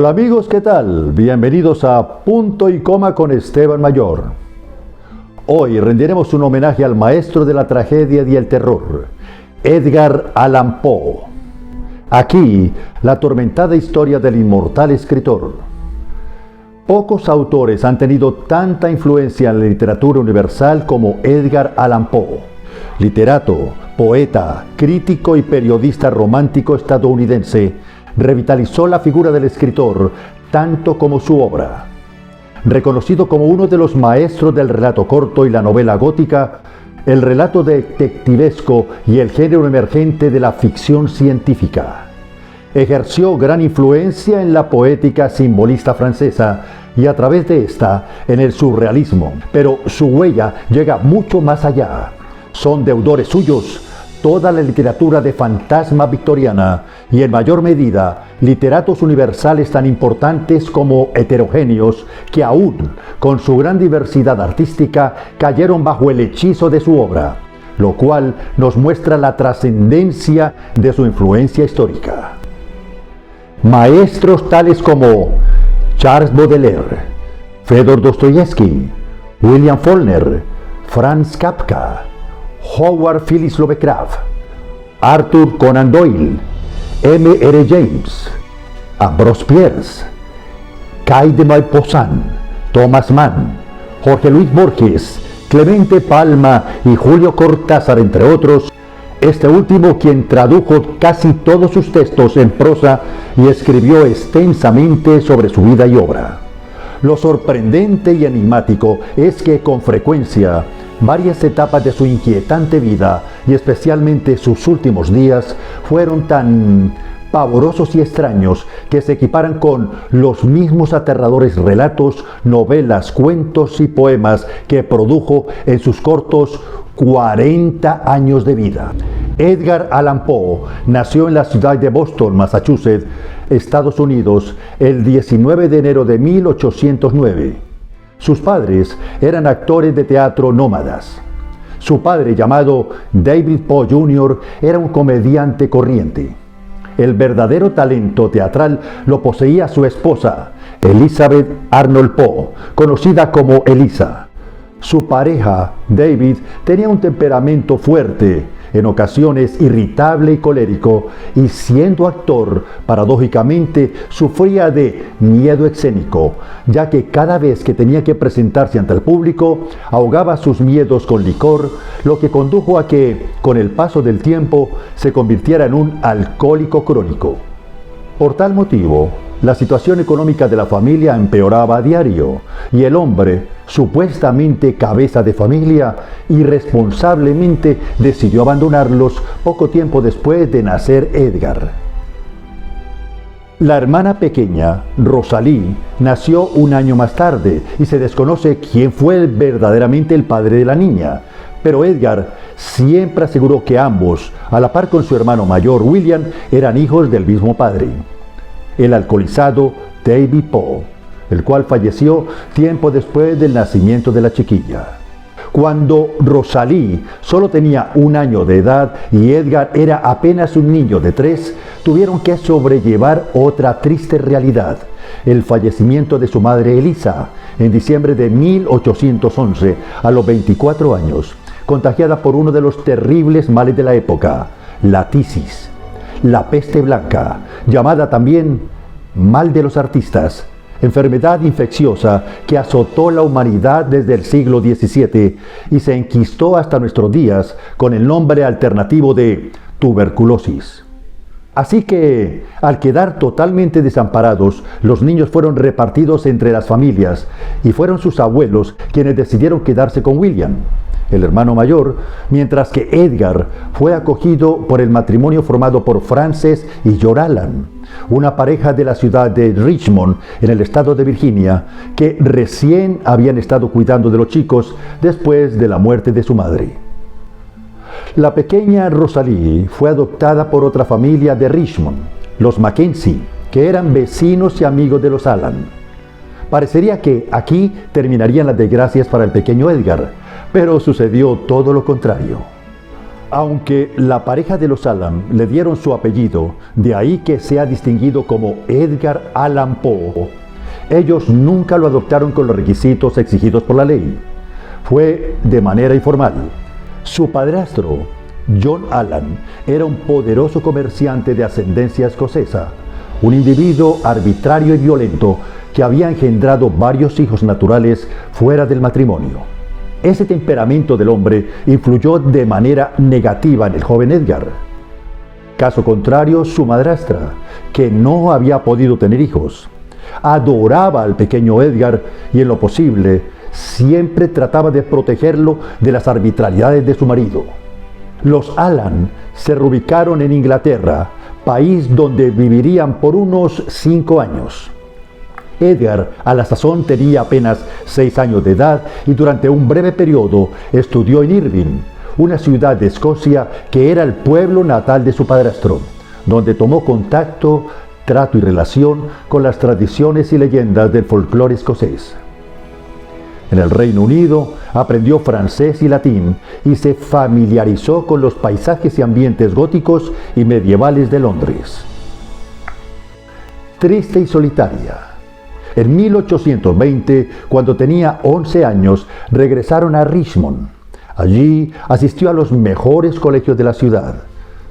Hola amigos, ¿qué tal? Bienvenidos a Punto y Coma con Esteban Mayor. Hoy rendiremos un homenaje al maestro de la tragedia y el terror, Edgar Allan Poe. Aquí, la atormentada historia del inmortal escritor. Pocos autores han tenido tanta influencia en la literatura universal como Edgar Allan Poe, literato, poeta, crítico y periodista romántico estadounidense. Revitalizó la figura del escritor tanto como su obra. Reconocido como uno de los maestros del relato corto y la novela gótica, el relato detectivesco y el género emergente de la ficción científica. Ejerció gran influencia en la poética simbolista francesa y a través de esta en el surrealismo, pero su huella llega mucho más allá. Son deudores suyos toda la literatura de fantasma victoriana y en mayor medida literatos universales tan importantes como heterogéneos que aún con su gran diversidad artística cayeron bajo el hechizo de su obra, lo cual nos muestra la trascendencia de su influencia histórica. Maestros tales como Charles Baudelaire, Fedor Dostoyevsky, William Faulkner, Franz Kafka, Howard Phillips Lovecraft, Arthur Conan Doyle, M.R. James, Ambrose Bierce, Guy de Maupassant, Thomas Mann, Jorge Luis Borges, Clemente Palma y Julio Cortázar, entre otros, este último quien tradujo casi todos sus textos en prosa y escribió extensamente sobre su vida y obra. Lo sorprendente y enigmático es que con frecuencia varias etapas de su inquietante vida y especialmente sus últimos días fueron tan pavorosos y extraños que se equiparan con los mismos aterradores relatos, novelas, cuentos y poemas que produjo en sus cortos 40 años de vida. Edgar Allan Poe nació en la ciudad de Boston, Massachusetts, Estados Unidos, el 19 de enero de 1809. Sus padres eran actores de teatro nómadas. Su padre, llamado David Poe Jr., era un comediante corriente. El verdadero talento teatral lo poseía su esposa, Elizabeth Arnold Poe, conocida como Elisa. Su pareja, David, tenía un temperamento fuerte, en ocasiones irritable y colérico, y siendo actor, paradójicamente, sufría de miedo escénico, ya que cada vez que tenía que presentarse ante el público, ahogaba sus miedos con licor, lo que condujo a que, con el paso del tiempo, se convirtiera en un alcohólico crónico. Por tal motivo, la situación económica de la familia empeoraba a diario, y el hombre, supuestamente cabeza de familia, irresponsablemente decidió abandonarlos poco tiempo después de nacer Edgar. La hermana pequeña, Rosalie, nació un año más tarde y se desconoce quién fue verdaderamente el padre de la niña, pero Edgar siempre aseguró que ambos, a la par con su hermano mayor William, eran hijos del mismo padre, el alcoholizado David Poe, el cual falleció tiempo después del nacimiento de la chiquilla. Cuando Rosalie solo tenía un año de edad y Edgar era apenas un niño de 3, tuvieron que sobrellevar otra triste realidad, el fallecimiento de su madre Elisa, en diciembre de 1811, a los 24 años, contagiada por uno de los terribles males de la época, la tisis, la peste blanca, llamada también mal de los artistas, enfermedad infecciosa que azotó la humanidad desde el siglo XVII y se enquistó hasta nuestros días con el nombre alternativo de tuberculosis. Así que, al quedar totalmente desamparados, los niños fueron repartidos entre las familias y fueron sus abuelos quienes decidieron quedarse con William, el hermano mayor, mientras que Edgar fue acogido por el matrimonio formado por Frances y George Allan, una pareja de la ciudad de Richmond, en el estado de Virginia, que recién habían estado cuidando de los chicos después de la muerte de su madre. La pequeña Rosalie fue adoptada por otra familia de Richmond, los Mackenzie, que eran vecinos y amigos de los Allan. Parecería que aquí terminarían las desgracias para el pequeño Edgar, pero sucedió todo lo contrario. Aunque la pareja de los Allan le dieron su apellido, de ahí que se ha distinguido como Edgar Allan Poe, ellos nunca lo adoptaron con los requisitos exigidos por la ley. Fue de manera informal. Su padrastro, John Allan, era un poderoso comerciante de ascendencia escocesa, un individuo arbitrario y violento que había engendrado varios hijos naturales fuera del matrimonio. Ese temperamento del hombre influyó de manera negativa en el joven Edgar. Caso contrario, su madrastra, que no había podido tener hijos, adoraba al pequeño Edgar y en lo posible siempre trataba de protegerlo de las arbitrariedades de su marido. Los Allan se reubicaron en Inglaterra, país donde vivirían por unos 5 años. Edgar a la sazón tenía apenas 6 años de edad y durante un breve periodo estudió en Irvine, una ciudad de Escocia que era el pueblo natal de su padrastro, donde tomó contacto, trato y relación con las tradiciones y leyendas del folclore escocés. En el Reino Unido aprendió francés y latín y se familiarizó con los paisajes y ambientes góticos y medievales de Londres. Triste y solitaria. En 1820, cuando tenía 11 años, regresaron a Richmond. Allí asistió a los mejores colegios de la ciudad.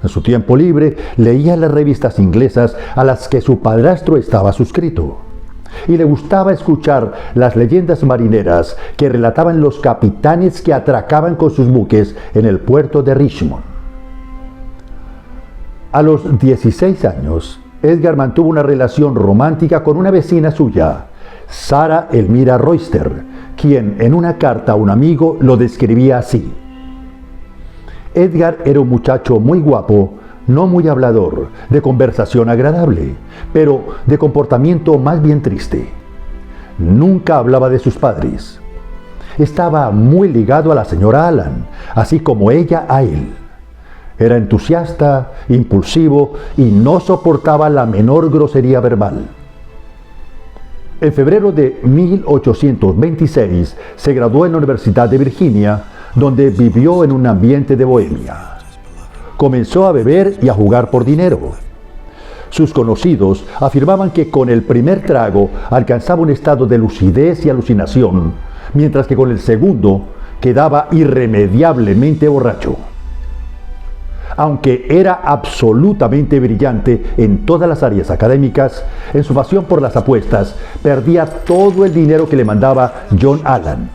En su tiempo libre leía las revistas inglesas a las que su padrastro estaba suscrito. Y le gustaba escuchar las leyendas marineras que relataban los capitanes que atracaban con sus buques en el puerto de Richmond. A los 16 años, Edgar mantuvo una relación romántica con una vecina suya, Sarah Elmira Royster, quien en una carta a un amigo lo describía así: Edgar era un muchacho muy guapo, no muy hablador, de conversación agradable, pero de comportamiento más bien triste. Nunca hablaba de sus padres. Estaba muy ligado a la señora Allan, así como ella a él. Era entusiasta, impulsivo y no soportaba la menor grosería verbal. En febrero de 1826 se graduó en la Universidad de Virginia, donde vivió en un ambiente de bohemia. Comenzó a beber y a jugar por dinero. Sus conocidos afirmaban que con el primer trago alcanzaba un estado de lucidez y alucinación, mientras que con el segundo quedaba irremediablemente borracho. Aunque era absolutamente brillante en todas las áreas académicas, en su pasión por las apuestas perdía todo el dinero que le mandaba John Allan.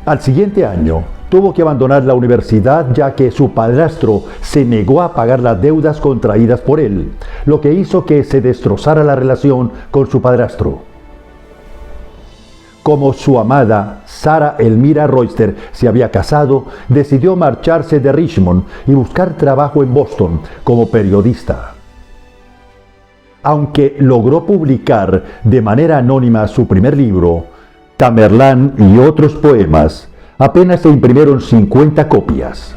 Al siguiente año, tuvo que abandonar la universidad ya que su padrastro se negó a pagar las deudas contraídas por él, lo que hizo que se destrozara la relación con su padrastro. Como su amada Sarah Elmira Royster se había casado, decidió marcharse de Richmond y buscar trabajo en Boston como periodista. Aunque logró publicar de manera anónima su primer libro, Tamerlán y otros poemas, apenas se imprimieron 50 copias.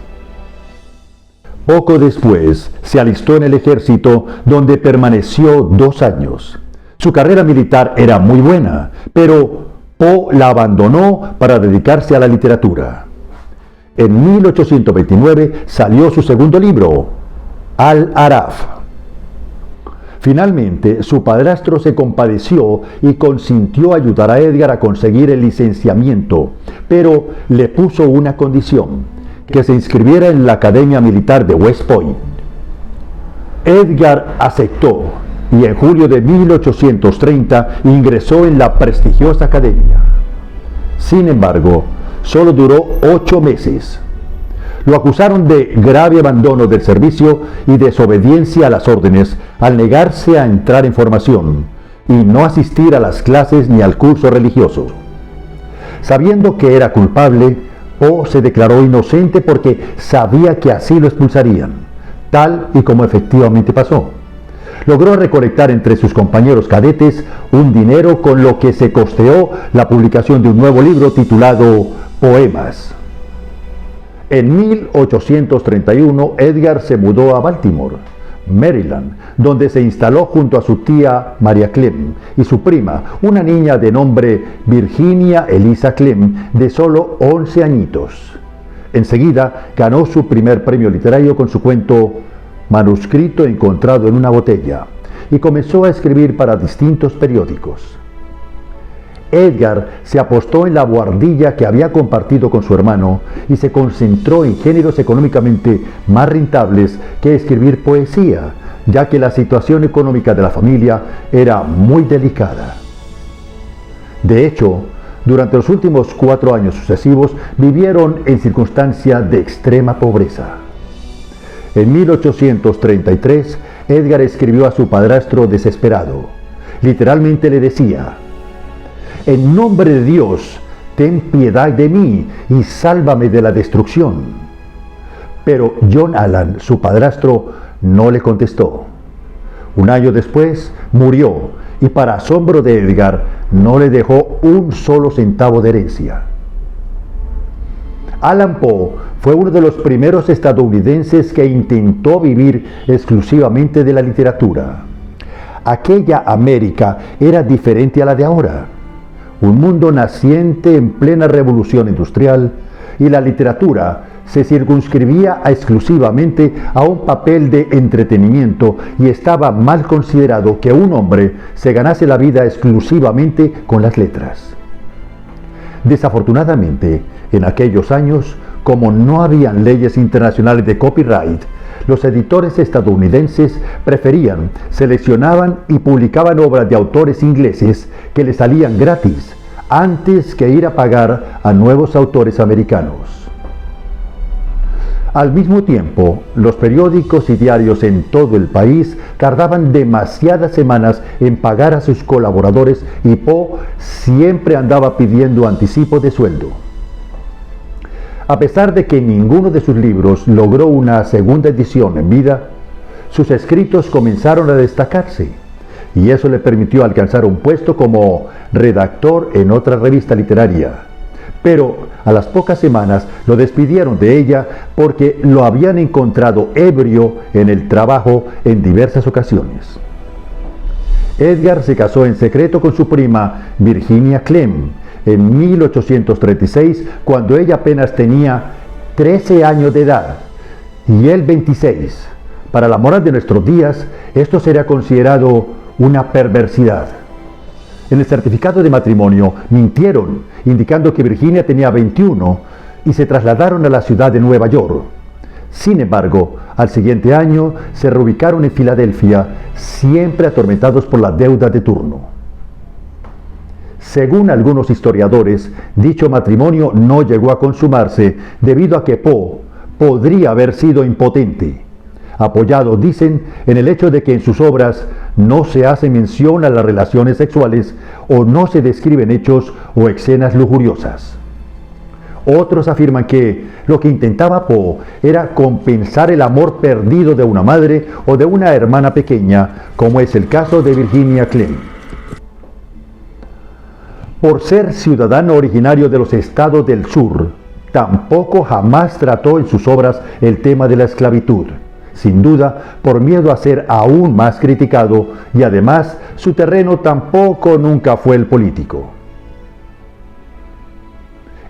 Poco después se alistó en el ejército, donde permaneció 2 años. Su carrera militar era muy buena, pero Poe la abandonó para dedicarse a la literatura. En 1829 salió su segundo libro, Al-Araf. Finalmente, su padrastro se compadeció y consintió ayudar a Edgar a conseguir el licenciamiento, pero le puso una condición: que se inscribiera en la Academia Militar de West Point. Edgar aceptó y en julio de 1830 ingresó en la prestigiosa academia. Sin embargo, solo duró 8 meses. Lo acusaron de grave abandono del servicio y desobediencia a las órdenes al negarse a entrar en formación y no asistir a las clases ni al curso religioso. Sabiendo que era culpable, Poe se declaró inocente porque sabía que así lo expulsarían, tal y como efectivamente pasó. Logró recolectar entre sus compañeros cadetes un dinero con lo que se costeó la publicación de un nuevo libro titulado Poemas. En 1831, Edgar se mudó a Baltimore, Maryland, donde se instaló junto a su tía Maria Clem y su prima, una niña de nombre Virginia Elisa Clem, de solo 11 añitos. Enseguida ganó su primer premio literario con su cuento Manuscrito encontrado en una botella, y comenzó a escribir para distintos periódicos. Edgar se apostó en la buhardilla que había compartido con su hermano y se concentró en géneros económicamente más rentables que escribir poesía, ya que la situación económica de la familia era muy delicada. De hecho, durante los últimos 4 años sucesivos vivieron en circunstancias de extrema pobreza. En 1833, Edgar escribió a su padrastro desesperado. Literalmente le decía: «En nombre de Dios, ten piedad de mí y sálvame de la destrucción». Pero John Allan, su padrastro, no le contestó. Un año después murió, y para asombro de Edgar, no le dejó un solo centavo de herencia. Allan Poe fue uno de los primeros estadounidenses que intentó vivir exclusivamente de la literatura. Aquella América era diferente a la de ahora. Un mundo naciente en plena revolución industrial, y la literatura se circunscribía exclusivamente a un papel de entretenimiento, y estaba mal considerado que un hombre se ganase la vida exclusivamente con las letras. Desafortunadamente, en aquellos años, como no habían leyes internacionales de copyright, los editores estadounidenses seleccionaban y publicaban obras de autores ingleses que les salían gratis, antes que ir a pagar a nuevos autores americanos. Al mismo tiempo, los periódicos y diarios en todo el país tardaban demasiadas semanas en pagar a sus colaboradores, y Poe siempre andaba pidiendo anticipo de sueldo. A pesar de que ninguno de sus libros logró una segunda edición en vida, sus escritos comenzaron a destacarse, y eso le permitió alcanzar un puesto como redactor en otra revista literaria. Pero a las pocas semanas lo despidieron de ella porque lo habían encontrado ebrio en el trabajo en diversas ocasiones. Edgar se casó en secreto con su prima Virginia Clem en 1836, cuando ella apenas tenía 13 años de edad y él 26. Para la moral de nuestros días, esto sería considerado una perversidad. En el certificado de matrimonio mintieron, indicando que Virginia tenía 21, y se trasladaron a la ciudad de Nueva York. Sin embargo, al siguiente año se reubicaron en Filadelfia, siempre atormentados por la deuda de turno. Según algunos historiadores, dicho matrimonio no llegó a consumarse debido a que Poe podría haber sido impotente, apoyado, dicen, en el hecho de que en sus obras no se hace mención a las relaciones sexuales o no se describen hechos o escenas lujuriosas. Otros afirman que lo que intentaba Poe era compensar el amor perdido de una madre o de una hermana pequeña, como es el caso de Virginia Clem. Por ser ciudadano originario de los estados del sur, tampoco jamás trató en sus obras el tema de la esclavitud, sin duda por miedo a ser aún más criticado, y además su terreno tampoco nunca fue el político.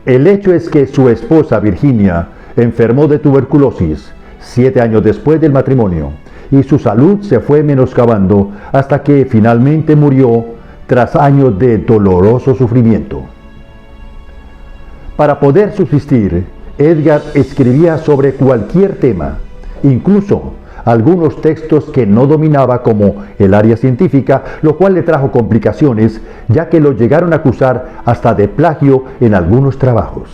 El hecho es que su esposa Virginia enfermó de tuberculosis 7 años después del matrimonio, y su salud se fue menoscabando hasta que finalmente murió tras años de doloroso sufrimiento. Para poder subsistir, Edgar escribía sobre cualquier tema, incluso algunos textos que no dominaba, como el área científica, lo cual le trajo complicaciones, ya que lo llegaron a acusar hasta de plagio en algunos trabajos.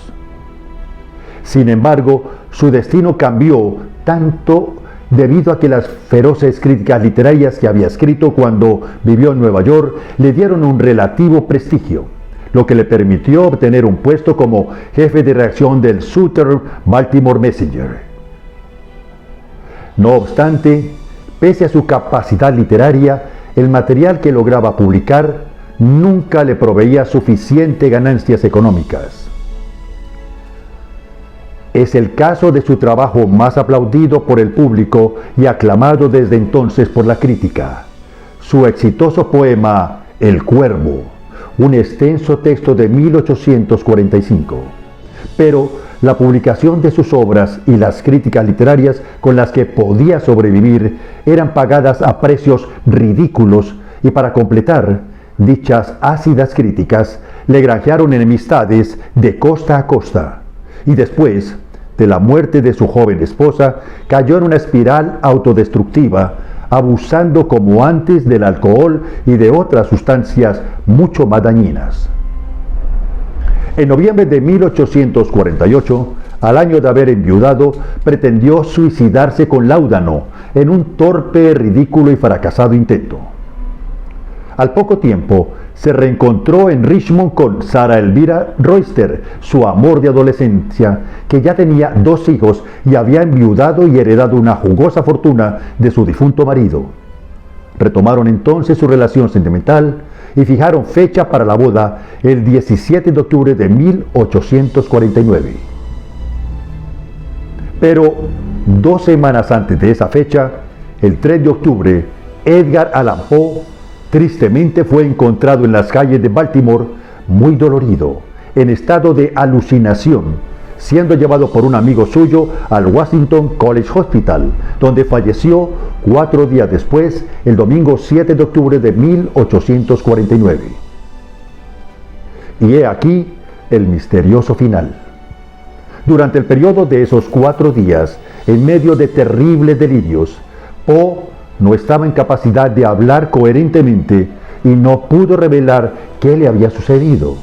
Sin embargo, su destino cambió tanto debido a que las feroces críticas literarias que había escrito cuando vivió en Nueva York le dieron un relativo prestigio, lo que le permitió obtener un puesto como jefe de redacción del Southern Baltimore Messenger. No obstante, pese a su capacidad literaria, el material que lograba publicar nunca le proveía suficientes ganancias económicas. Es el caso de su trabajo más aplaudido por el público y aclamado desde entonces por la crítica, su exitoso poema El Cuervo, un extenso texto de 1845. Pero la publicación de sus obras y las críticas literarias con las que podía sobrevivir eran pagadas a precios ridículos, y para completar dichas ácidas críticas le granjearon enemistades de costa a costa, y después de la muerte de su joven esposa cayó en una espiral autodestructiva, abusando como antes del alcohol y de otras sustancias mucho más dañinas. En noviembre de 1848, al año de haber enviudado, pretendió suicidarse con láudano en un torpe, ridículo y fracasado intento. Al poco tiempo, se reencontró en Richmond con Sara Elvira Royster, su amor de adolescencia, que ya tenía 2 hijos y había enviudado y heredado una jugosa fortuna de su difunto marido. Retomaron entonces su relación sentimental y fijaron fecha para la boda el 17 de octubre de 1849. Pero 2 semanas antes de esa fecha, el 3 de octubre, Edgar Allan Poe tristemente fue encontrado en las calles de Baltimore muy dolorido, en estado de alucinación, siendo llevado por un amigo suyo al Washington College Hospital, donde falleció 4 días después, el domingo 7 de octubre de 1849. Y he aquí el misterioso final. Durante el periodo de esos 4 días, en medio de terribles delirios, Poe no estaba en capacidad de hablar coherentemente y no pudo revelar qué le había sucedido,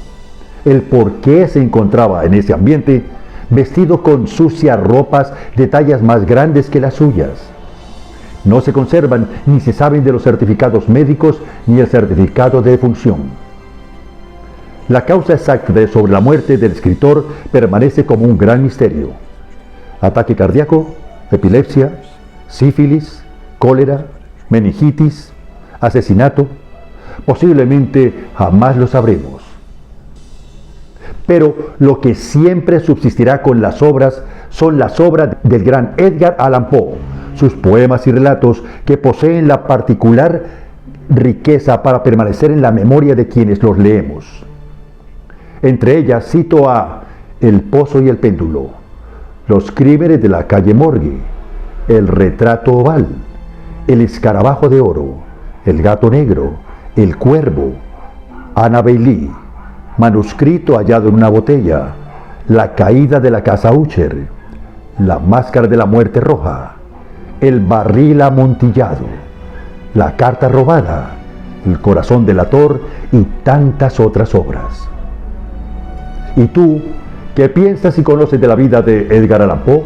el por qué se encontraba en ese ambiente, vestido con sucias ropas de tallas más grandes que las suyas. No se conservan ni se saben de los certificados médicos ni el certificado de defunción. La causa exacta sobre la muerte del escritor permanece como un gran misterio. Ataque cardíaco, epilepsia, sífilis, cólera, meningitis, asesinato, posiblemente jamás lo sabremos. Pero lo que siempre subsistirá con las obras son las obras del gran Edgar Allan Poe, sus poemas y relatos que poseen la particular riqueza para permanecer en la memoria de quienes los leemos. Entre ellas cito a El pozo y el péndulo, Los crímenes de la calle Morgue, El retrato oval, El escarabajo de oro, El gato negro, El cuervo, Annabel Lee, Manuscrito hallado en una botella, La caída de la casa Usher, La máscara de la muerte roja, El barril amontillado, La carta robada, El corazón delator y tantas otras obras. ¿Y tú, qué piensas y conoces de la vida de Edgar Allan Poe?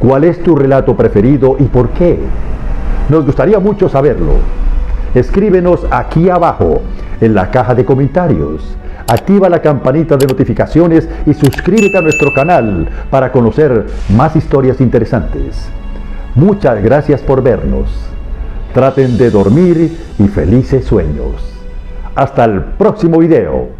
¿Cuál es tu relato preferido y por qué? Nos gustaría mucho saberlo. Escríbenos aquí abajo en la caja de comentarios. Activa la campanita de notificaciones y suscríbete a nuestro canal para conocer más historias interesantes. Muchas gracias por vernos. Traten de dormir y felices sueños. Hasta el próximo video.